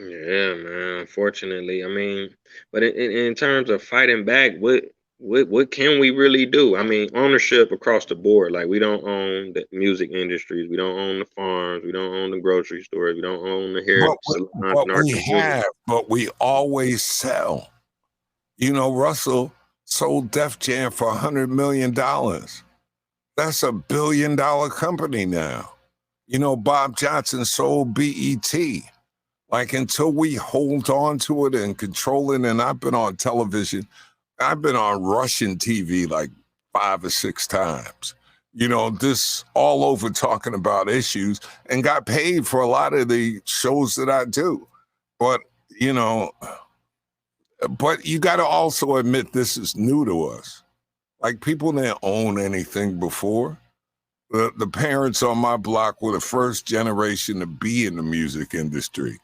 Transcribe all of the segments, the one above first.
Yeah, man. Unfortunately, I mean, but in terms of fighting back, what can we really do? I mean, ownership across the board. Like, we don't own the music industries, we don't own the farms, we don't own the grocery stores, we don't own the hair salons But in our we community. have, but we always sell. You know, Russell sold Def Jam for $100 million. That's $1 billion company now. You know, Bob Johnson sold BET. Like, until we hold on to it and control it, and I've been on television, I've been on Russian TV like 5 or 6 times. You know, this all over talking about issues and got paid for a lot of the shows that I do. But, you know, but you got to also admit this is new to us. Like, people didn't own anything before. The parents on my block were the first generation to be in the music industry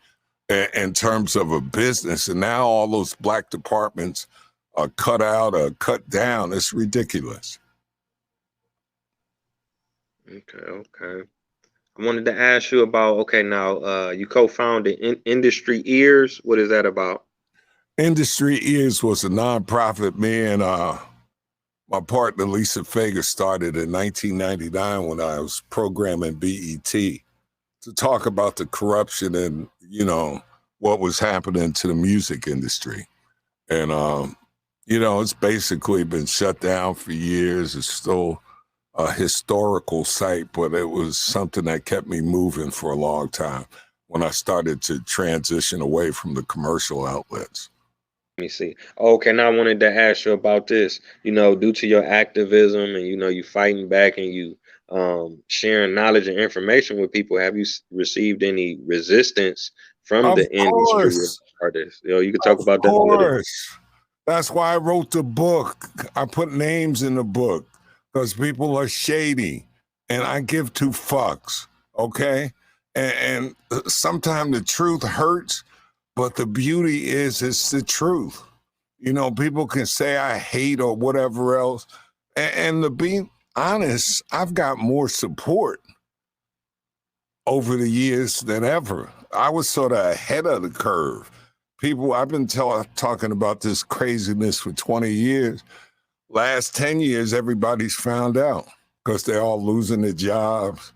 in terms of a business. And now all those black departments are cut out or cut down. It's ridiculous. Okay, okay. I wanted to ask you about, okay, now you co-founded Industry Ears. What is that about? Industry Ears was a nonprofit. Me and my partner Lisa Fager started in 1999 when I was programming BET to talk about the corruption and, you know, what was happening to the music industry. And, you know, it's basically been shut down for years. It's still a historical site, but it was something that kept me moving for a long time when I started to transition away from the commercial outlets. Let me see. Okay, now I wanted to ask you about this. You know, due to your activism and you fighting back and you sharing knowledge and information with people, have you received any resistance from Of the industry or course, artists? You could talk of about that a little. course. That's why I wrote the book. I put names in the book because people are shady and I give two fucks. Okay. And sometimes the truth hurts, but the beauty is it's the truth. You know, people can say I hate or whatever else. And to be honest, I've got more support over the years than ever. I was sort of ahead of the curve. People, I've been talking about this craziness for 20 years. Last 10 years, everybody's found out because they're all losing their jobs.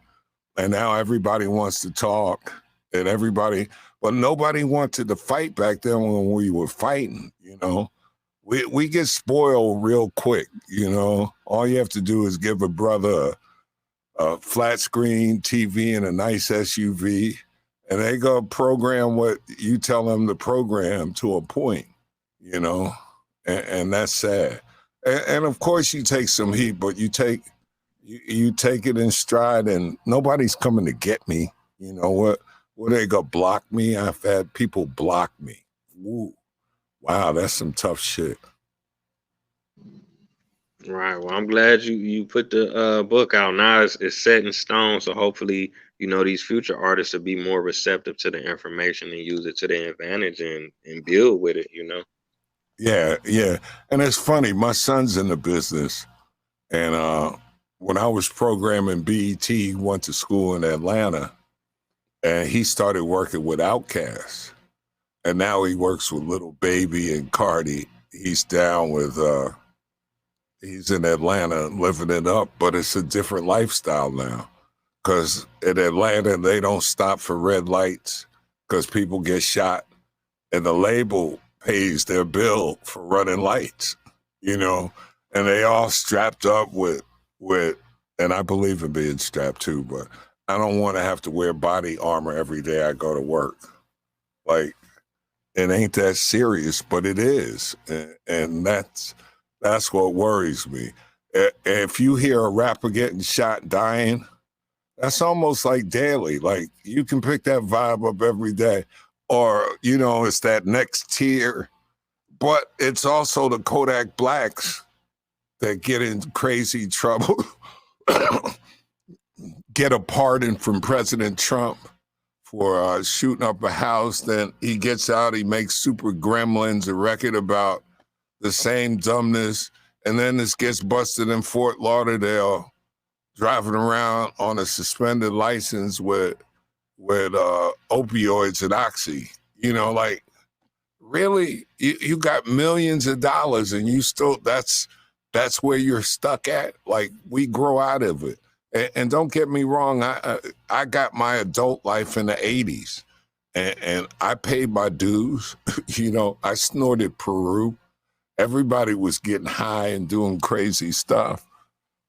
And now everybody wants to talk and everybody, but nobody wanted to fight back then when we were fighting, you know. We get spoiled real quick, you know. All you have to do is give a brother a flat screen TV and a nice SUV, and they go program what you tell them to program to a point, you know, and that's sad. And of course, you take some heat, but you take it in stride, and nobody's coming to get me. You know what? What they gonna block me? I've had people block me. Ooh, wow, that's some tough shit. Right. Well, I'm glad you put the book out. Now it's set in stone. So hopefully, these future artists will be more receptive to the information and use it to their advantage and build with it. Yeah, yeah. And it's funny, my son's in the business. And when I was programming BET, he went to school in Atlanta and he started working with Outkast. And now he works with Little Baby and Cardi. He's down with, he's in Atlanta living it up, but it's a different lifestyle now. Because in Atlanta, they don't stop for red lights because people get shot and the label pays their bill for running lights, you know, and they all strapped up with, and I believe in being strapped too, but I don't want to have to wear body armor every day I go to work. Like, it ain't that serious, but it is, and that's what worries me. If you hear a rapper getting shot, dying, that's almost like daily. Like, you can pick that vibe up every day, or you know, it's that next tier. But it's also the Kodak Blacks that get in crazy trouble, get a pardon from President Trump for shooting up a house. Then he gets out, he makes Super Gremlins, a record about the same dumbness. And then this gets busted in Fort Lauderdale, driving around on a suspended license with opioids and oxy. You know, like really, you got millions of dollars and you still that's where you're stuck at. Like we grow out of it. And don't get me wrong, I got my adult life in the '80s, and I paid my dues. You know, I snorted Peru. Everybody was getting high and doing crazy stuff,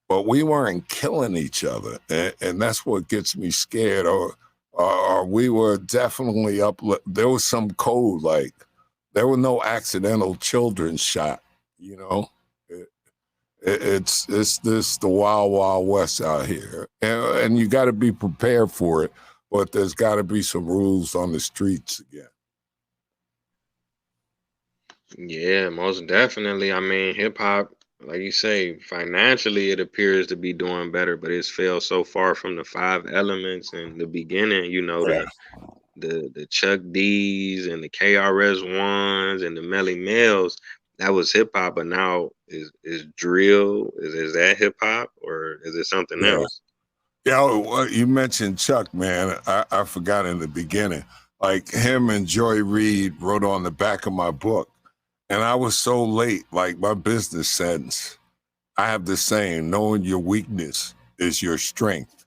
but we weren't killing each other, and that's what gets me scared. Or we were definitely up. There was some code, like there were no accidental children shot. You know, it's this the wild wild west out here, and you got to be prepared for it. But there's got to be some rules on the streets again. Yeah, most definitely. I mean, hip hop, like you say, financially it appears to be doing better, but it's fell so far from the five elements in the beginning. You know, Yeah, the Chuck D's and the KRS Ones and the Melly Mels. That was hip hop, but now is drill. Is that hip hop or is it something yeah. else? Yeah, well, you mentioned Chuck, man. I forgot in the beginning. Like him and Joy Reid wrote on the back of my book. And I was so late, like my business sense. I have this saying, knowing your weakness is your strength.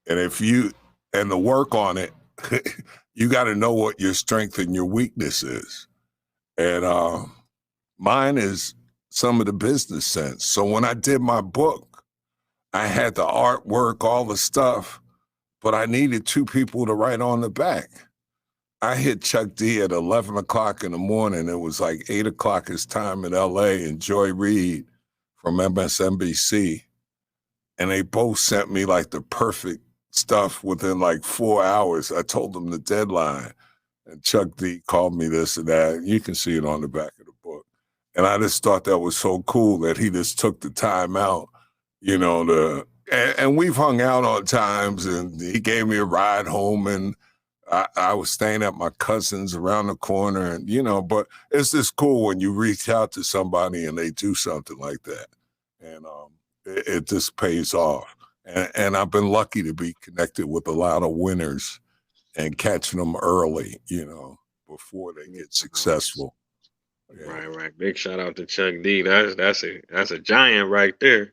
And if you, and the work on it, you got to know what your strength and your weakness is. And mine is some of the business sense. So when I did my book, I had the artwork, all the stuff, but I needed two people to write on the back. I hit Chuck D at 11 o'clock in the morning. It was like 8 o'clock his time in LA, and Joy Reid from MSNBC. And they both sent me like the perfect stuff within like 4 hours. I told them the deadline. And Chuck D called me this and that. You can see it on the back of the book. And I just thought that was so cool that he just took the time out, you know, and we've hung out on times, and he gave me a ride home, and I was staying at my cousin's around the corner, and you know, but it's just cool when you reach out to somebody and they do something like that, and it just pays off. And I've been lucky to be connected with a lot of winners and catching them early, you know, before they get successful. Yeah. Right, right. Big shout out to Chuck D. That's a giant right there.